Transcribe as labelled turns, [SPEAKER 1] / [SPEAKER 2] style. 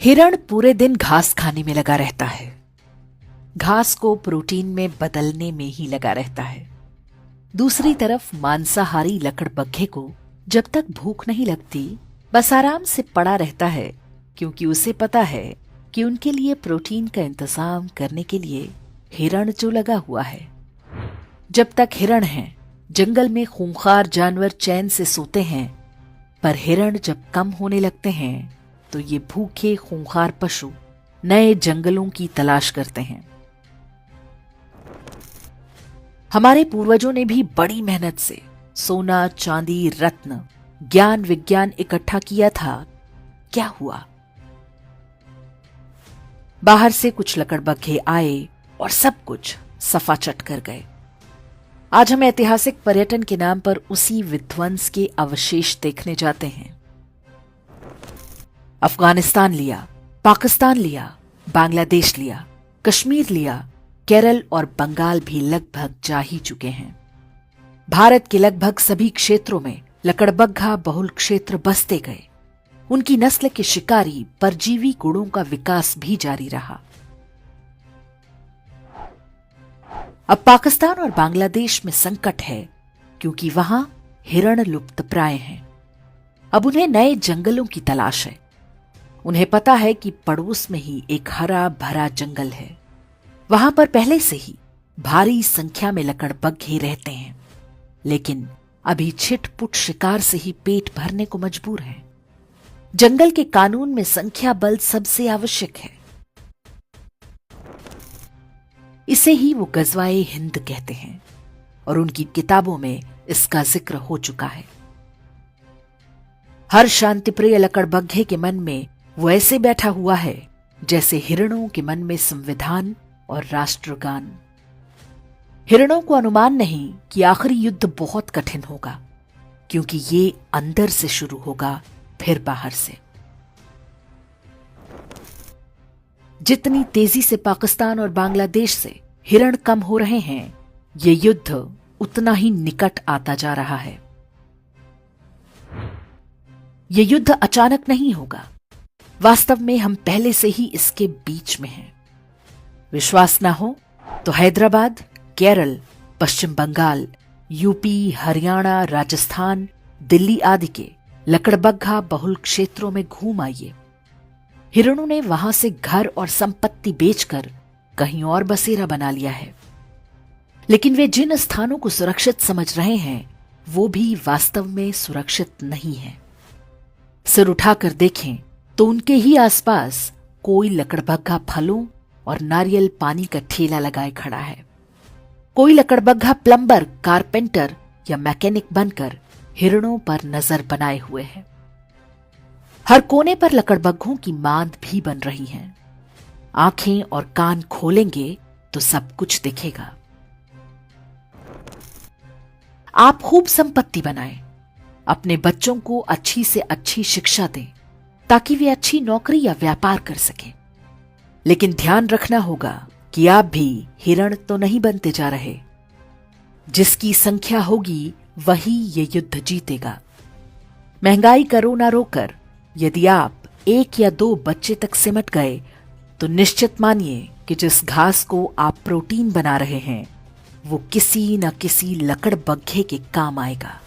[SPEAKER 1] हिरण पूरे दिन घास खाने में लगा रहता है। घास को प्रोटीन में बदलने में ही लगा रहता है। दूसरी तरफ मांसाहारी लकड़बग्घे को जब तक भूख नहीं लगती बस आराम से पड़ा रहता है, क्योंकि उसे पता है कि उनके लिए प्रोटीन का इंतजाम करने के लिए हिरण जो लगा हुआ है। जब तक हिरण हैं, जंगल में खूंखार जानवर चैन से सोते हैं, पर हिरण जब कम होने लगते हैं तो ये भूखे खूंखार पशु नए जंगलों की तलाश करते हैं। हमारे पूर्वजों ने भी बड़ी मेहनत से सोना, चांदी, रत्न, ज्ञान, विज्ञान इकट्ठा किया था। क्या हुआ? बाहर से कुछ लकड़बग्घे आए और सब कुछ सफाचट कर गए। आज हम ऐतिहासिक पर्यटन के नाम पर उसी विध्वंस के अवशेष देखने जाते हैं। अफगानिस्तान लिया, पाकिस्तान लिया, बांग्लादेश लिया, कश्मीर लिया, केरल और बंगाल भी लगभग जा ही चुके हैं। भारत के लगभग सभी क्षेत्रों में लकड़बग्घा बहुल क्षेत्र बसते गए। उनकी नस्ल के शिकारी परजीवी गुणों का विकास भी जारी रहा। अब पाकिस्तान और बांग्लादेश में संकट है, क्योंकि वहां हिरण लुप्तप्राय हैं। अब उन्हें नए जंगलों की तलाश है। उन्हें पता है कि पड़ोस में ही एक हरा भरा जंगल है। वहां पर पहले से ही भारी संख्या में लकड़बग्घे रहते हैं, लेकिन अभी छिटपुट शिकार से ही पेट भरने को मजबूर हैं। जंगल के कानून में संख्या बल सबसे आवश्यक है। इसे ही वो गजवाए हिंद कहते हैं और उनकी किताबों में इसका जिक्र हो चुका है। हर शांतिप्रिय लकड़बग्घे के मन में वो ऐसे बैठा हुआ है जैसे हिरणों के मन में संविधान और राष्ट्रगान। हिरणों को अनुमान नहीं कि आखिरी युद्ध बहुत कठिन होगा, क्योंकि ये अंदर से शुरू होगा, फिर बाहर से। जितनी तेजी से पाकिस्तान और बांग्लादेश से हिरण कम हो रहे हैं, ये युद्ध उतना ही निकट आता जा रहा है। ये युद्ध अचानक नहीं होगा। वास्तव में हम पहले से ही इसके बीच में हैं। विश्वास ना हो तो हैदराबाद, केरल, पश्चिम बंगाल, यूपी, हरियाणा, राजस्थान, दिल्ली आदि के लकड़बग्घा बहुल क्षेत्रों में घूम आइए। हिरणों ने वहां से घर और संपत्ति बेचकर कहीं और बसेरा बना लिया है, लेकिन वे जिन स्थानों को सुरक्षित समझ रहे हैं वो भी वास्तव में सुरक्षित नहीं है। सिर उठाकर देखें तो उनके ही आसपास कोई लकड़बग्घा फलों और नारियल पानी का ठेला लगाए खड़ा है। कोई लकड़बग्घा प्लम्बर, कारपेंटर या मैकेनिक बनकर हिरणों पर नजर बनाए हुए है। हर कोने पर लकड़बग्घों की मांद भी बन रही हैं। आंखें और कान खोलेंगे तो सब कुछ दिखेगा। आप खूब संपत्ति बनाएं, अपने बच्चों को अच्छी से अच्छी शिक्षा दें, ताकि वे अच्छी नौकरी या व्यापार कर सकें। लेकिन ध्यान रखना होगा कि आप भी हिरण तो नहीं बनते जा रहे। जिसकी संख्या होगी वही ये युद्ध जीतेगा। महंगाई करो ना रोकर, यदि आप 1 या 2 बच्चे तक सिमट गए तो निश्चित मानिए कि जिस घास को आप प्रोटीन बना रहे हैं वो किसी न किसी लकड़बग्घे के काम आएगा।